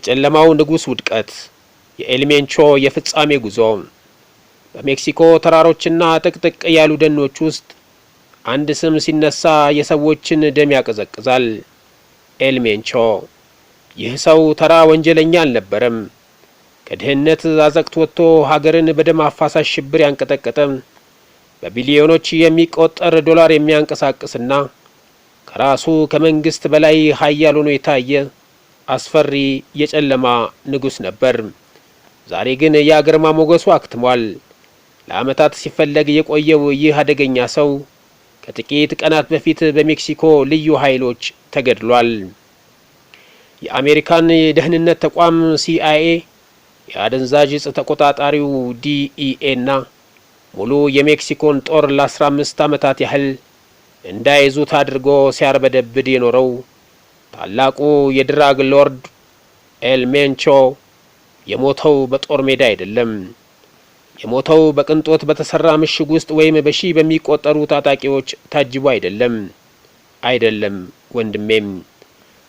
የጨለማው ንጉስ ውድቀት፣ የኤልሜንቾ የፍጻሜ ጉዞ። በሜክሲኮ ተራሮችና ጥቅጥቅ ያሉ ደኖች ውስጥ አንድ ስም ሲነሳ የሰዎችን ደም ያቀዘቅዛል። ኤልሜንቾ። ይህ ሰው ተራ ወንጀለኛ አልነበረም። ከድህነት አዘቅት ወጥቶ ሀገርን በደም አፋሳሽ ሽብር ያንቀጠቀጠ፣ በቢሊዮኖች የሚቆጠር ዶላር የሚያንቀሳቅስና ከራሱ ከመንግስት በላይ ኃያል ሆኖ የታየ አስፈሪ የጨለማ ንጉስ ነበር። ዛሬ ግን ያ ግርማ ሞገሱ አክትሟል። ለዓመታት ሲፈለግ የቆየው ይህ አደገኛ ሰው ከጥቂት ቀናት በፊት በሜክሲኮ ልዩ ኃይሎች ተገድሏል። የአሜሪካን የደህንነት ተቋም ሲአይኤ፣ የአደንዛዥ ዕፅ ተቆጣጣሪው ዲኢኤ እና ሙሉ የሜክሲኮን ጦር ለ15 ዓመታት ያህል እንዳይዙት አድርጎ ሲያርበደብድ የኖረው ታላቁ የድራግ ሎርድ ኤልሜንቾ የሞተው በጦር ሜዳ አይደለም። የሞተው በቅንጦት በተሰራ ምሽግ ውስጥ ወይም በሺህ በሚቆጠሩ ታጣቂዎች ታጅቦ አይደለም ወንድሜም።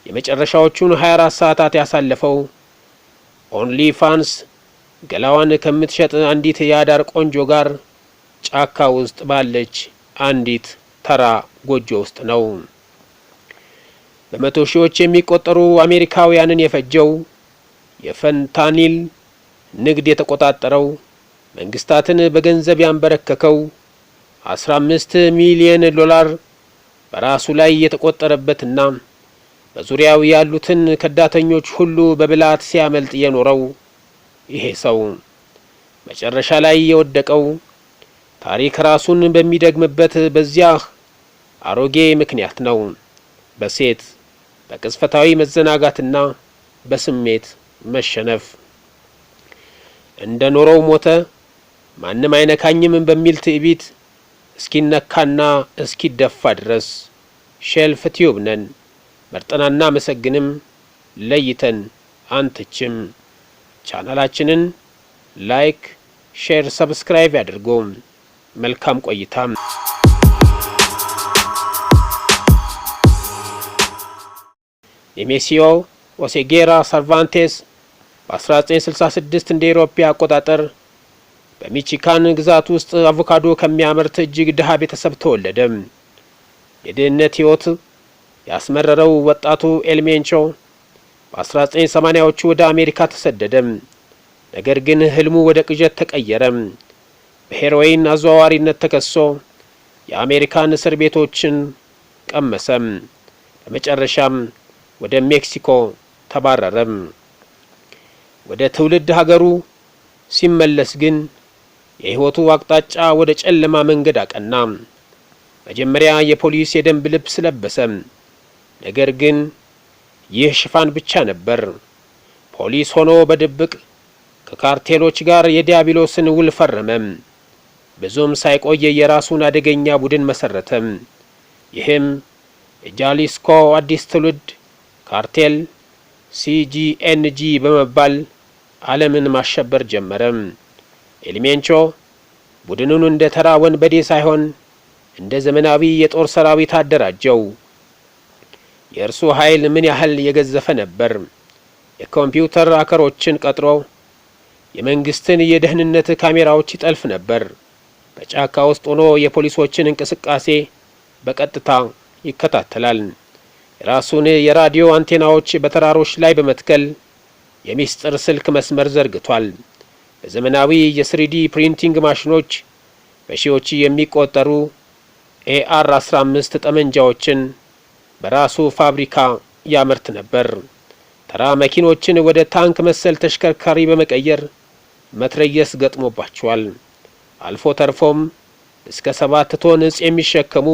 የመጨረሻዎቹን 24 ሰዓታት ያሳለፈው ኦንሊ ፋንስ ገላዋን ከምትሸጥ አንዲት የአዳር ቆንጆ ጋር ጫካ ውስጥ ባለች አንዲት ተራ ጎጆ ውስጥ ነው። በመቶ ሺዎች የሚቆጠሩ አሜሪካውያንን የፈጀው የፈንታኒል ንግድ የተቆጣጠረው መንግስታትን በገንዘብ ያንበረከከው 15 ሚሊዮን ዶላር በራሱ ላይ የተቆጠረበትና በዙሪያው ያሉትን ከዳተኞች ሁሉ በብላት ሲያመልጥ የኖረው ይሄ ሰው መጨረሻ ላይ የወደቀው ታሪክ ራሱን በሚደግምበት በዚያ አሮጌ ምክንያት ነው። በሴት በቅጽበታዊ መዘናጋትና በስሜት መሸነፍ። እንደ ኖረው ሞተ፣ ማንም አይነካኝም በሚል ትዕቢት እስኪነካና እስኪደፋ ድረስ። ሼልፍ ቲዩብ ነን። መርጠናና መሰግንም ለይተን አንትችም። ቻናላችንን ላይክ፣ ሼር፣ ሰብስክራይብ ያድርጉ። መልካም ቆይታ። ኔሜሲዮ ኦሴጌራ ሰርቫንቴስ በ1966 እንደ አውሮፓ አቆጣጠር በሚቺጋን ግዛት ውስጥ አቮካዶ ከሚያመርት እጅግ ድሃ ቤተሰብ ተወለደ። የድህነት ሕይወት ያስመረረው ወጣቱ ኤልሜንቾ በ1980ዎቹ ወደ አሜሪካ ተሰደደ። ነገር ግን ህልሙ ወደ ቅዠት ተቀየረ። በሄሮይን አዘዋዋሪነት ተከሶ የአሜሪካን እስር ቤቶችን ቀመሰ። በመጨረሻም ወደ ሜክሲኮ ተባረረ። ወደ ትውልድ ሀገሩ ሲመለስ ግን የህይወቱ አቅጣጫ ወደ ጨለማ መንገድ አቀና። መጀመሪያ የፖሊስ የደንብ ልብስ ለበሰ። ነገር ግን ይህ ሽፋን ብቻ ነበር። ፖሊስ ሆኖ በድብቅ ከካርቴሎች ጋር የዲያብሎስን ውል ፈረመ። ብዙም ሳይቆይ የራሱን አደገኛ ቡድን መሰረተ። ይህም የጃሊስኮ አዲስ ትውልድ ካርቴል ሲጂኤንጂ በመባል ዓለምን ማሸበር ጀመረ። ኤልሜንቾ ቡድኑን እንደ ተራ ወንበዴ ሳይሆን እንደ ዘመናዊ የጦር ሰራዊት አደራጀው። የእርሱ ኃይል ምን ያህል የገዘፈ ነበር! የኮምፒውተር አከሮችን ቀጥሮ የመንግስትን የደህንነት ካሜራዎች ይጠልፍ ነበር። በጫካ ውስጥ ሆኖ የፖሊሶችን እንቅስቃሴ በቀጥታ ይከታተላል። የራሱን የራዲዮ አንቴናዎች በተራሮች ላይ በመትከል የሚስጥር ስልክ መስመር ዘርግቷል። በዘመናዊ የ3ዲ ፕሪንቲንግ ማሽኖች በሺዎች የሚቆጠሩ AR-15 ጠመንጃዎችን በራሱ ፋብሪካ ያመርት ነበር። ተራ መኪኖችን ወደ ታንክ መሰል ተሽከርካሪ በመቀየር መትረየስ ገጥሞባቸዋል። አልፎ ተርፎም እስከ 7 ቶን ዕፅ የሚሸከሙ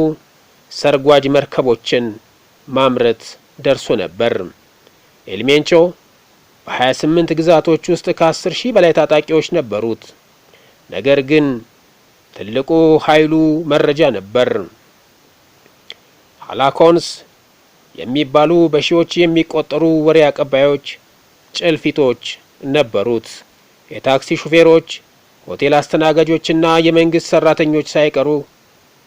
ሰርጓጅ መርከቦችን ማምረት ደርሶ ነበር። ኤልሜንቾ በ28 ግዛቶች ውስጥ ከ10,000 በላይ ታጣቂዎች ነበሩት። ነገር ግን ትልቁ ኃይሉ መረጃ ነበር። ሃላኮንስ የሚባሉ በሺዎች የሚቆጠሩ ወሬ አቀባዮች፣ ጭልፊቶች ነበሩት። የታክሲ ሹፌሮች፣ ሆቴል አስተናጋጆችና የመንግስት ሰራተኞች ሳይቀሩ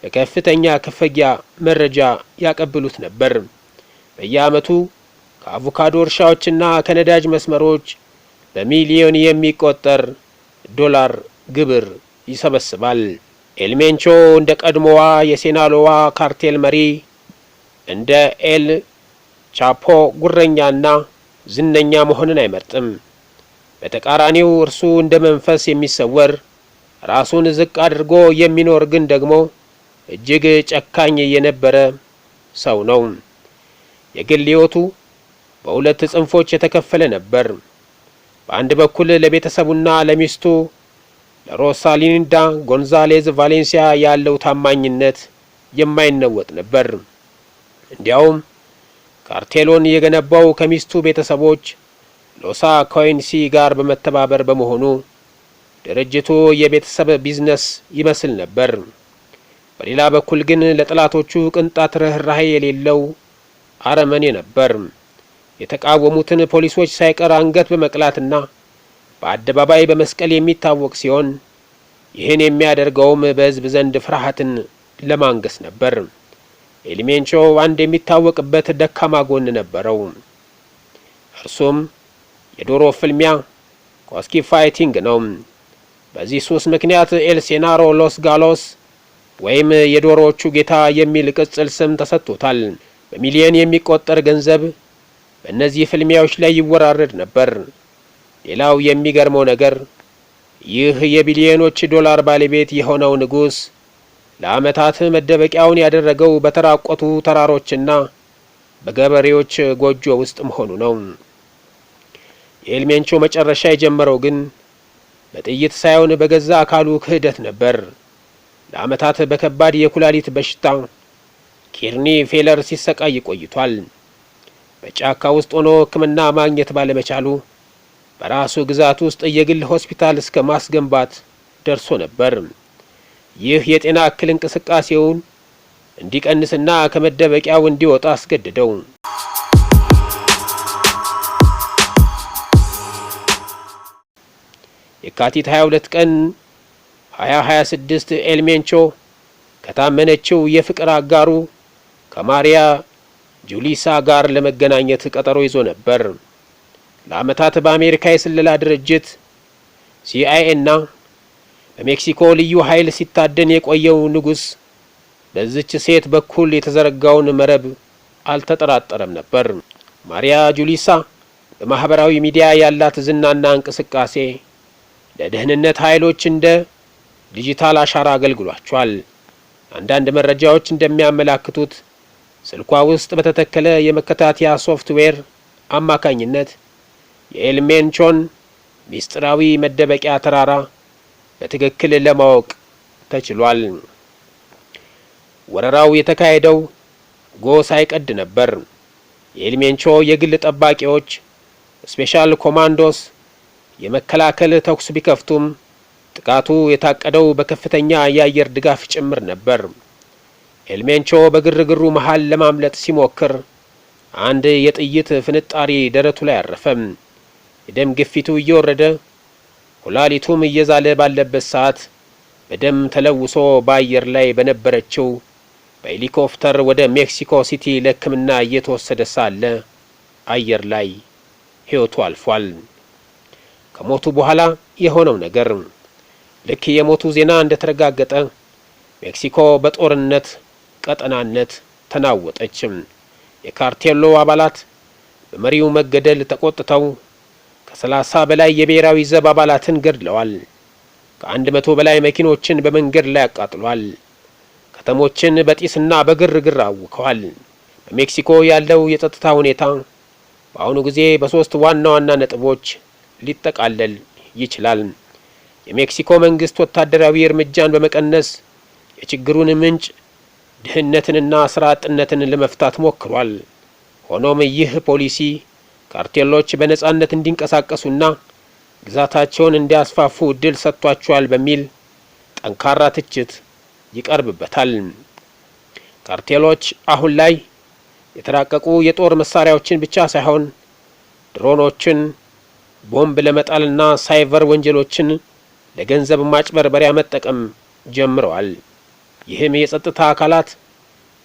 በከፍተኛ ክፍያ መረጃ ያቀብሉት ነበር። በየዓመቱ ከአቮካዶ እርሻዎችና ከነዳጅ መስመሮች በሚሊዮን የሚቆጠር ዶላር ግብር ይሰበስባል። ኤልሜንቾ እንደ ቀድሞዋ የሲናሎዋ ካርቴል መሪ እንደ ኤል ቻፖ ጉረኛና ዝነኛ መሆንን አይመርጥም። በተቃራኒው እርሱ እንደ መንፈስ የሚሰወር ራሱን ዝቅ አድርጎ የሚኖር ግን ደግሞ እጅግ ጨካኝ የነበረ ሰው ነው። የግል ሕይወቱ በሁለት ጽንፎች የተከፈለ ነበር። በአንድ በኩል ለቤተሰቡና ለሚስቱ ለሮሳሊንዳ ጎንዛሌዝ ቫሌንሲያ ያለው ታማኝነት የማይነወጥ ነበር። እንዲያውም ካርቴሎን የገነባው ከሚስቱ ቤተሰቦች ሎሳ ኮይንሲ ጋር በመተባበር በመሆኑ ድርጅቱ የቤተሰብ ቢዝነስ ይመስል ነበር። በሌላ በኩል ግን ለጠላቶቹ ቅንጣት ርኅራኄ የሌለው አረመኔ ነበር። የተቃወሙትን ፖሊሶች ሳይቀር አንገት በመቅላትና በአደባባይ በመስቀል የሚታወቅ ሲሆን ይህን የሚያደርገውም በሕዝብ ዘንድ ፍርሃትን ለማንገስ ነበር። ኤልሜንቾ አንድ የሚታወቅበት ደካማ ጎን ነበረው። እርሱም የዶሮ ፍልሚያ ኮስኪ ፋይቲንግ ነው። በዚህ ሱስ ምክንያት ኤል ሴናሮ ሎስ ጋሎስ ወይም የዶሮዎቹ ጌታ የሚል ቅጽል ስም ተሰጥቶታል። በሚሊዮን የሚቆጠር ገንዘብ በእነዚህ ፍልሚያዎች ላይ ይወራረድ ነበር። ሌላው የሚገርመው ነገር ይህ የቢሊዮኖች ዶላር ባለቤት የሆነው ንጉሥ ለዓመታት መደበቂያውን ያደረገው በተራቆቱ ተራሮችና በገበሬዎች ጎጆ ውስጥ መሆኑ ነው። የኤልሜንቾ መጨረሻ የጀመረው ግን በጥይት ሳይሆን በገዛ አካሉ ክህደት ነበር። ለዓመታት በከባድ የኩላሊት በሽታ ኪድኒ ፌለር ሲሰቃይ ቆይቷል። በጫካ ውስጥ ሆኖ ሕክምና ማግኘት ባለመቻሉ በራሱ ግዛት ውስጥ የግል ሆስፒታል እስከ ማስገንባት ደርሶ ነበር። ይህ የጤና እክል እንቅስቃሴውን እንዲቀንስና ከመደበቂያው እንዲወጣ አስገድደው። የካቲት 22 ቀን 2026 ኤልሜንቾ ከታመነችው የፍቅር አጋሩ ከማሪያ ጁሊሳ ጋር ለመገናኘት ቀጠሮ ይዞ ነበር። ለዓመታት በአሜሪካ የስለላ ድርጅት ሲአይኤ እና በሜክሲኮ ልዩ ኃይል ሲታደን የቆየው ንጉሥ በዚች ሴት በኩል የተዘረጋውን መረብ አልተጠራጠረም ነበር። ማሪያ ጁሊሳ በማህበራዊ ሚዲያ ያላት ዝናና እንቅስቃሴ ለደህንነት ኃይሎች እንደ ዲጂታል አሻራ አገልግሏቸዋል። አንዳንድ መረጃዎች እንደሚያመላክቱት ስልኳ ውስጥ በተተከለ የመከታተያ ሶፍትዌር አማካኝነት የኤልሜንቾን ሚስጥራዊ መደበቂያ ተራራ በትክክል ለማወቅ ተችሏል። ወረራው የተካሄደው ጎህ ሳይቀድ ነበር። የኤልሜንቾ የግል ጠባቂዎች ስፔሻል ኮማንዶስ የመከላከል ተኩስ ቢከፍቱም ጥቃቱ የታቀደው በከፍተኛ የአየር ድጋፍ ጭምር ነበር። ኤልሜንቾ በግርግሩ መሃል ለማምለጥ ሲሞክር አንድ የጥይት ፍንጣሪ ደረቱ ላይ አረፈ። የደም ግፊቱ እየወረደ ኩላሊቱም እየዛለ ባለበት ሰዓት በደም ተለውሶ በአየር ላይ በነበረችው በሄሊኮፕተር ወደ ሜክሲኮ ሲቲ ለሕክምና እየተወሰደ ሳለ አየር ላይ ሕይወቱ አልፏል። ከሞቱ በኋላ የሆነው ነገር ልክ የሞቱ ዜና እንደተረጋገጠ ሜክሲኮ በጦርነት ቀጠናነት ተናወጠች። የካርቴሎ አባላት በመሪው መገደል ተቆጥተው ከ30 በላይ የብሔራዊ ዘብ አባላትን ገድለዋል። ከ100 በላይ መኪኖችን በመንገድ ላይ አቃጥሏል። ከተሞችን በጢስና በግርግር አውከዋል። በሜክሲኮ ያለው የጸጥታ ሁኔታ በአሁኑ ጊዜ በሶስት ዋና ዋና ነጥቦች ሊጠቃለል ይችላል። የሜክሲኮ መንግስት ወታደራዊ እርምጃን በመቀነስ የችግሩን ምንጭ ድህነትንና ስራ አጥነትን ለመፍታት ሞክሯል። ሆኖም ይህ ፖሊሲ ካርቴሎች በነጻነት እንዲንቀሳቀሱና ግዛታቸውን እንዲያስፋፉ እድል ሰጥቷቸዋል በሚል ጠንካራ ትችት ይቀርብበታል። ካርቴሎች አሁን ላይ የተራቀቁ የጦር መሳሪያዎችን ብቻ ሳይሆን ድሮኖችን፣ ቦምብ ለመጣልና ሳይበር ወንጀሎችን ለገንዘብ ማጭበርበሪያ መጠቀም ጀምረዋል። ይህም የጸጥታ አካላት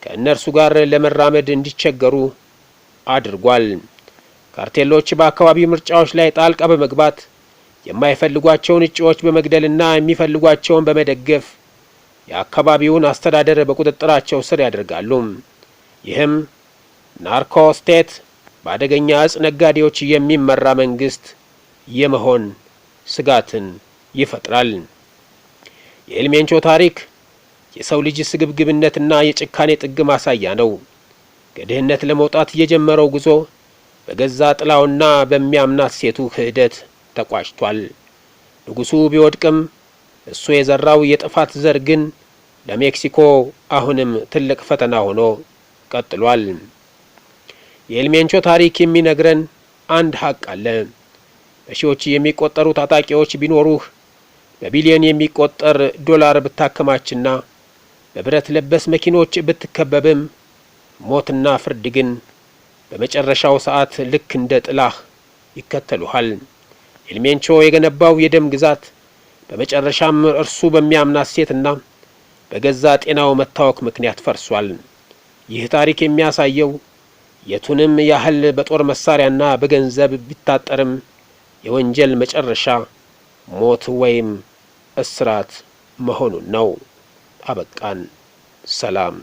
ከእነርሱ ጋር ለመራመድ እንዲቸገሩ አድርጓል። ካርቴሎች በአካባቢው ምርጫዎች ላይ ጣልቃ በመግባት የማይፈልጓቸውን እጩዎች በመግደልና የሚፈልጓቸውን በመደገፍ የአካባቢውን አስተዳደር በቁጥጥራቸው ስር ያደርጋሉ። ይህም ናርኮ ስቴት በአደገኛ እጽ ነጋዴዎች የሚመራ መንግስት የመሆን ስጋትን ይፈጥራል። የኤልሜንቾ ታሪክ የሰው ልጅ ስግብግብነትና የጭካኔ ጥግ ማሳያ ነው። ከድህነት ለመውጣት የጀመረው ጉዞ በገዛ ጥላውና በሚያምናት ሴቱ ክህደት ተቋጭቷል። ንጉሱ ቢወድቅም እሱ የዘራው የጥፋት ዘር ግን ለሜክሲኮ አሁንም ትልቅ ፈተና ሆኖ ቀጥሏል። የኤልሜንቾ ታሪክ የሚነግረን አንድ ሀቅ አለ። በሺዎች የሚቆጠሩ ታጣቂዎች ቢኖሩህ፣ በቢሊዮን የሚቆጠር ዶላር ብታከማችና በብረት ለበስ መኪኖች ብትከበብም ሞትና ፍርድ ግን በመጨረሻው ሰዓት ልክ እንደ ጥላህ ይከተሉሃል። ኤልሜንቾ የገነባው የደም ግዛት በመጨረሻም እርሱ በሚያምናት ሴትና በገዛ ጤናው መታወክ ምክንያት ፈርሷል። ይህ ታሪክ የሚያሳየው የቱንም ያህል በጦር መሳሪያና በገንዘብ ቢታጠርም የወንጀል መጨረሻ ሞት ወይም እስራት መሆኑን ነው። አበቃን። ሰላም።